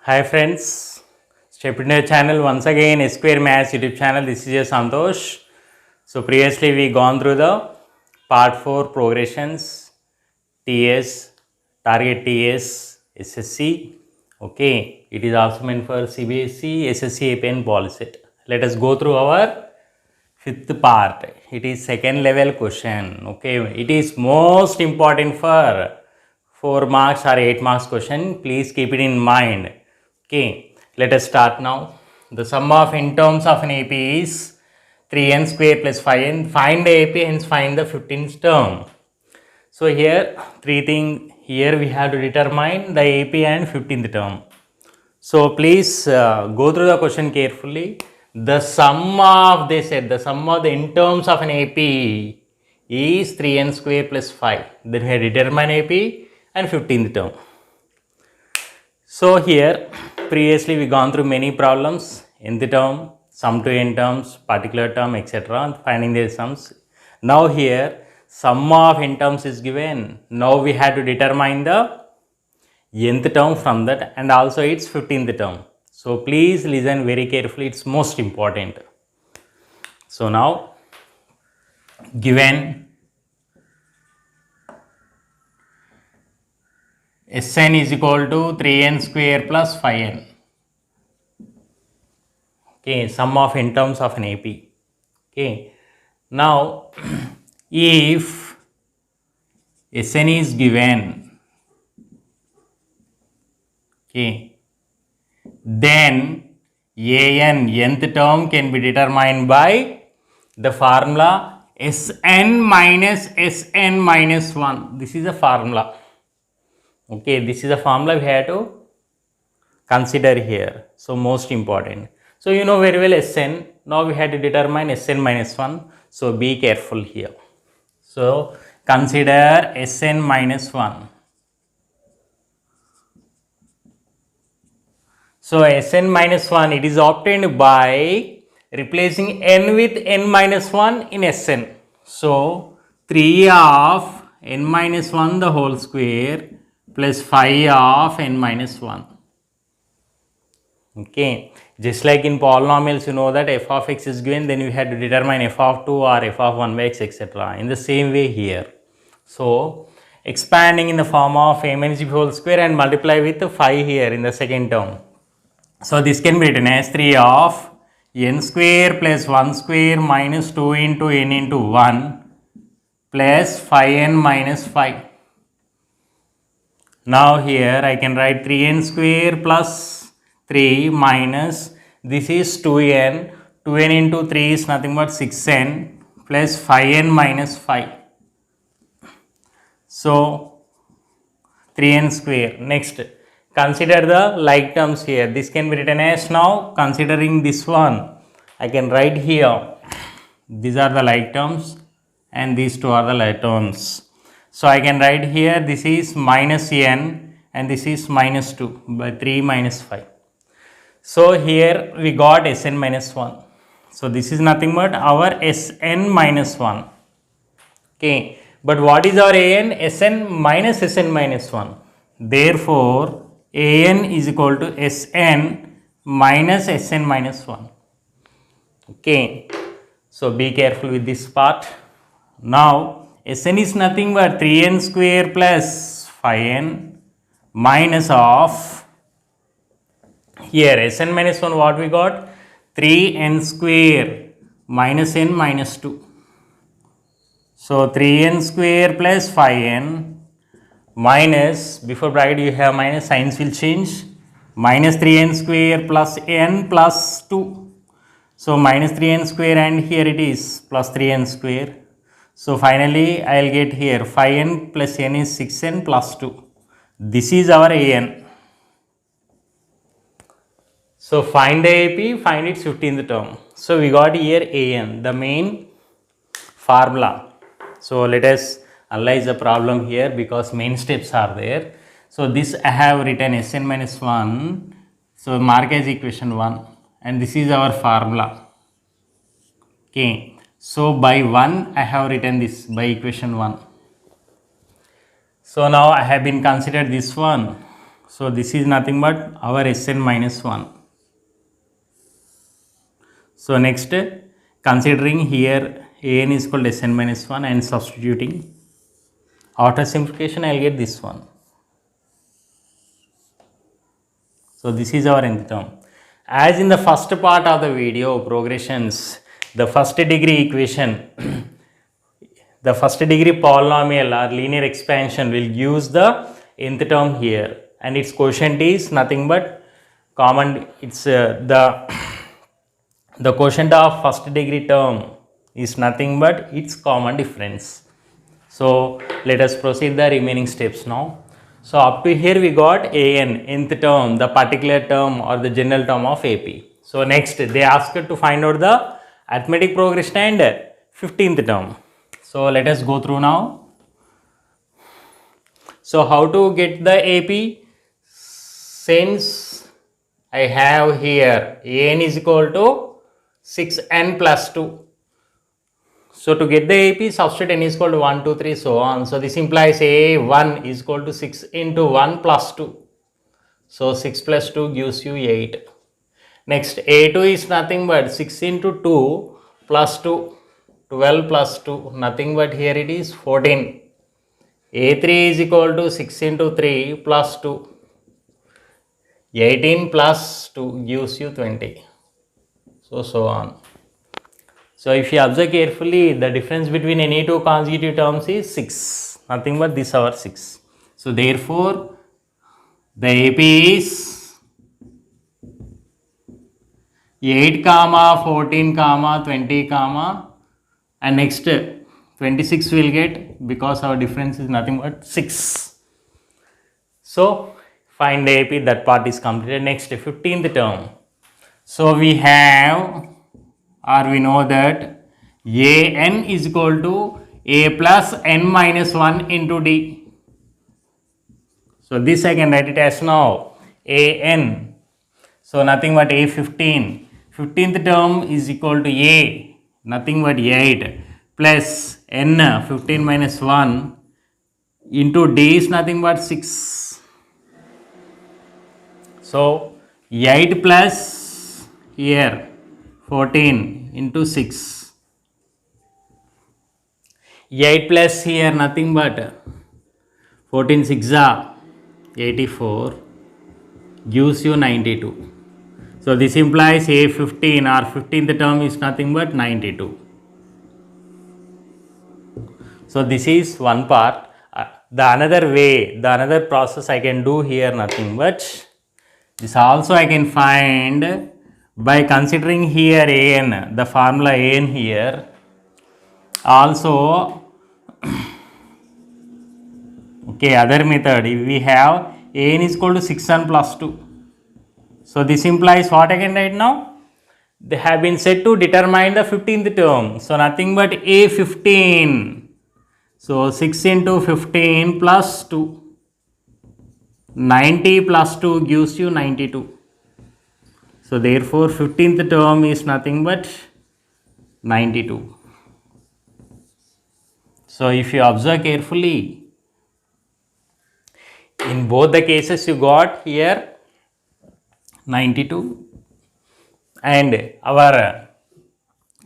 Hi friends, step into the channel once again, S Square Maths YouTube channel. This is your Santosh. So previously we gone through the part 4 progressions, TS, target TS, SSC. Okay, it is also meant for CBSE, SSC, AP and Poliset. Let us go through our fifth part. It is second level question. Okay, it is most important for 4 marks or 8 marks question. Please keep it in mind. Okay, let us start now. The sum of in terms of an AP is 3n square plus 5n. Find the AP, hence find the 15th term. So here three things. Here we have to determine the AP and 15th term. So please go through the question carefully. The sum of, they said, the sum of the in terms of an AP is 3n square plus 5. Then we have determine AP and 15th term. So here previously we gone through many problems, nth term, sum to n terms, particular term, etc. Finding their sums. Now here sum of n terms is given. Now we have to determine the nth term from that and also its 15th term. So please listen very carefully, it's most important. So now given Sn is equal to 3n square plus 5n. Okay, sum of in terms of an AP. Okay, now if Sn is given, okay, then an nth term can be determined by the formula Sn minus Sn minus 1. This is a formula. Okay, this is a formula we have to consider here. So most important. So you know very well Sn. Now we have to determine Sn minus 1. So be careful here. So consider Sn minus 1. So Sn minus 1, it is obtained by replacing n with n minus 1 in Sn. So 3 of n minus 1 the whole square plus 5 of n minus 1. Okay, just like in polynomials, you know that f of x is given, then you have to determine f of 2 or f of 1 by x, etc. In the same way here. So expanding in the form of a minus b whole square and multiply with 5 here in the second term. So this can be written as 3 of n square plus 1 square minus 2 into n into 1 plus 5n minus 5. Now here I can write 3n square plus 3 minus, this is 2n, 2n into 3 is nothing but 6n plus 5n minus 5. So 3n square. Next, consider the like terms here. This can be written as, now considering this one, I can write here, these are the like terms and these two are the like terms. So I can write here, this is minus n and this is minus 2 by 3 minus 5. So here we got Sn minus 1. So this is nothing but our Sn minus 1. Okay, but what is our An? Sn minus Sn minus 1. Therefore, An is equal to Sn minus Sn minus 1. Okay, so be careful with this part. Now, Sn is nothing but 3n square plus 5n minus of, here Sn minus 1 what we got? 3n square minus n minus 2. So 3n square plus 5n minus, before bracket you have minus, signs will change, minus 3n square plus n plus 2. So minus 3n square and here it is plus 3n square. So finally I will get here 5n plus n is 6n plus 2. This is our An. So find the AP, find its 15th term. So we got here An, the main formula. So let us analyze the problem here because main steps are there. So this I have written Sn minus 1. So mark as equation 1 and this is our formula. Okay. So by 1 I have written this by equation 1. So now I have been considered this one. So this is nothing but our Sn minus 1. So next, considering here An is equal to Sn minus 1 and substituting, after simplification I will get this one. So this is our nth term. As in the first part of the video progressions, the first degree equation, the first degree polynomial or linear expansion will use the nth term here, and its quotient is nothing but common. It's the quotient of first degree term is nothing but its common difference. So let us proceed the remaining steps now. So up to here we got An, nth term, the particular term or the general term of AP. So next they asked to find out the arithmetic progression and 15th term. So let us go through now. So how to get the AP? Since I have here An is equal to 6n plus 2. So to get the AP, substitute n is equal to 1, 2, 3, so on. So this implies A1 is equal to 6 into 1 plus 2. So 6 plus 2 gives you 8. Next, A2 is nothing but 6 into 2 plus 2, 12 plus 2, nothing but here it is 14. A3 is equal to 6 into 3 plus 2, 18 plus 2 gives you 20. So on. So if you observe carefully, the difference between any two consecutive terms is 6, nothing but this our 6. So therefore, the AP is 8 comma 14 comma 20 comma, and next 26 will get, because our difference is nothing but 6. So find the AP, that part is completed. Next 15th term. So we have, or we know that An is equal to A plus n minus 1 into D. So this I can write it as now An. So nothing but A15. 15th term is equal to A, nothing but 8 plus n 15 minus 1 into D is nothing but 6. So 8 plus here 14 into 6. 8 plus here nothing but 14 6 are 84 gives you 92. So this implies A15 or 15th term is nothing but 92. So this is one part. The another way, the another process I can do here nothing but this also I can find by considering here An, the formula An here. Also, okay, other method, if we have An is equal to 6n plus 2. So this implies what I can write now? They have been said to determine the 15th term. So nothing but A15. So 6 into 15 plus 2. 90 plus 2 gives you 92. So therefore 15th term is nothing but 92. So if you observe carefully, in both the cases you got here 92, and our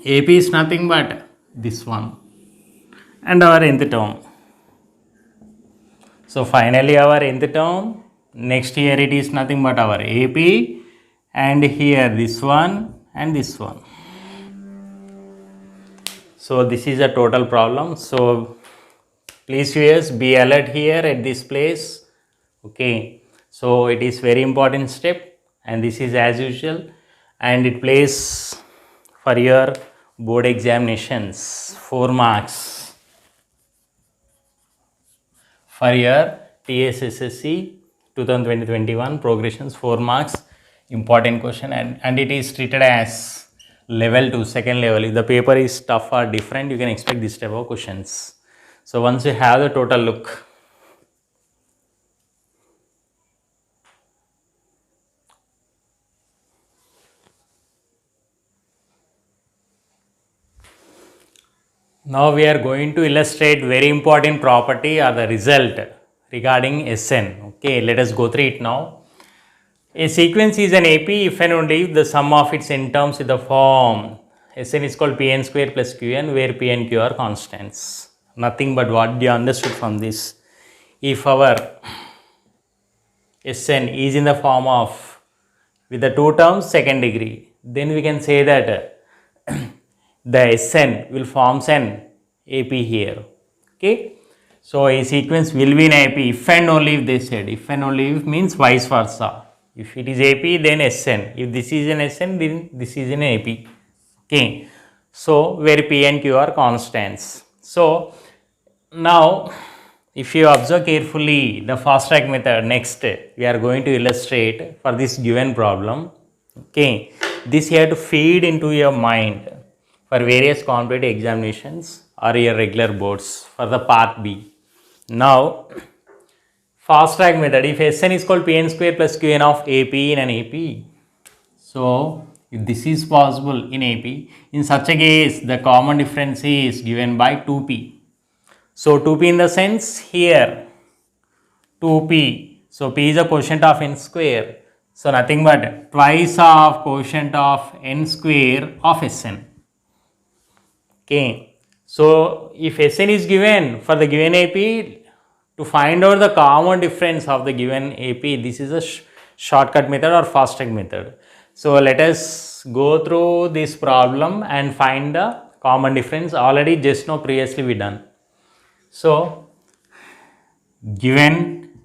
AP is nothing but this one, and our nth term. So finally our nth term, next here it is nothing but our AP, and here this one and this one. So this is a total problem. So please viewers, be alert here at this place. Okay, so it is very important step, and this is as usual, and it plays for your board examinations 4 marks for your TSSSC 2020-21 progressions, 4 marks, important question, and it is treated as level 2, second level. If the paper is tough or different, you can expect this type of questions. So once you have the total look, now we are going to illustrate very important property or the result regarding Sn. Okay, let us go through it now. A sequence is an AP if and only if the sum of its n terms is the form Sn is called Pn square plus Qn, where P and Q are constants. Nothing but what you understood from this. If our Sn is in the form of with the two terms second degree, then we can say that the Sn will form an AP here. Okay. So a sequence will be an AP if and only if they said. If and only if means vice versa. If it is AP, then Sn. If this is an Sn, then this is an AP. Okay. So where P and Q are constants. So now if you observe carefully the fast track method, next we are going to illustrate for this given problem. Okay. This you have to feed into your mind for various competitive examinations or your regular boards for the part B. Now, fast track method, if Sn is called Pn square plus Qn of AP in an AP, so if this is possible in AP, in such a case the common difference is given by 2p. So 2p in the sense here 2p, so p is a quotient of n square, so nothing but twice of quotient of n square of Sn. Okay. So if Sn is given for the given AP, to find out the common difference of the given AP, this is a shortcut method or fast track method. So let us go through this problem and find the common difference. Already just now previously we done. So given,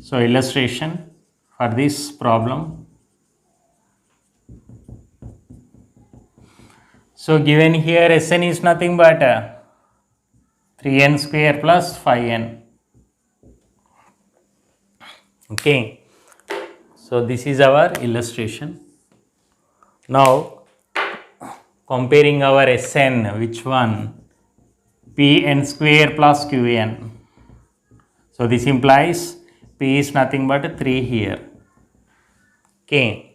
so illustration for this problem. So given here Sn is nothing but 3n square plus 5n. Okay. So this is our illustration. Now comparing our Sn, which one? Pn square plus Qn. So this implies P is nothing but 3 here. Okay.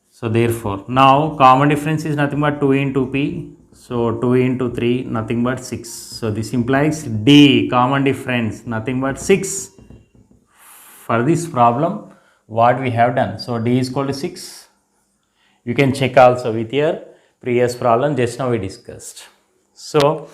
So therefore, now common difference is nothing but 2 into P. So 2 into 3 nothing but 6. So this implies D, common difference nothing but 6. For this problem, what we have done. So D is equal to 6. You can check also with your previous problem just now we discussed. So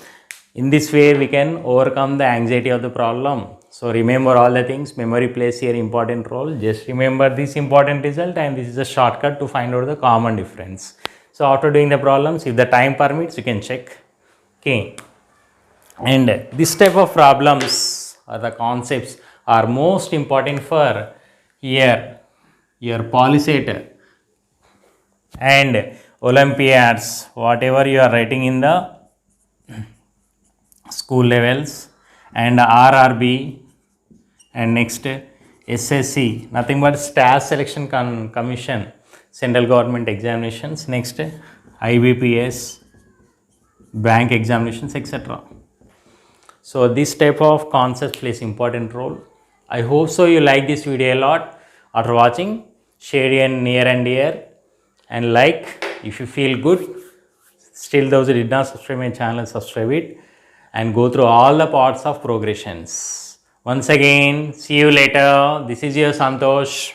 in this way we can overcome the anxiety of the problem. So remember all the things, memory plays here important role. Just remember this important result, and this is a shortcut to find out the common difference. So after doing the problems, if the time permits, you can check. Okay. And this type of problems or the concepts are most important for here your PolySet and Olympiads, whatever you are writing in the school levels, and RRB, and next SSC, nothing but Staff Selection Commission, Central Government Examinations, next IBPS, bank examinations, etc. So this type of concepts plays important role. I hope so you like this video a lot. After watching, share it near and dear, and like if you feel good. Still those who did not subscribe my channel, subscribe it and go through all the parts of progressions. Once again, see you later. This is your Santosh.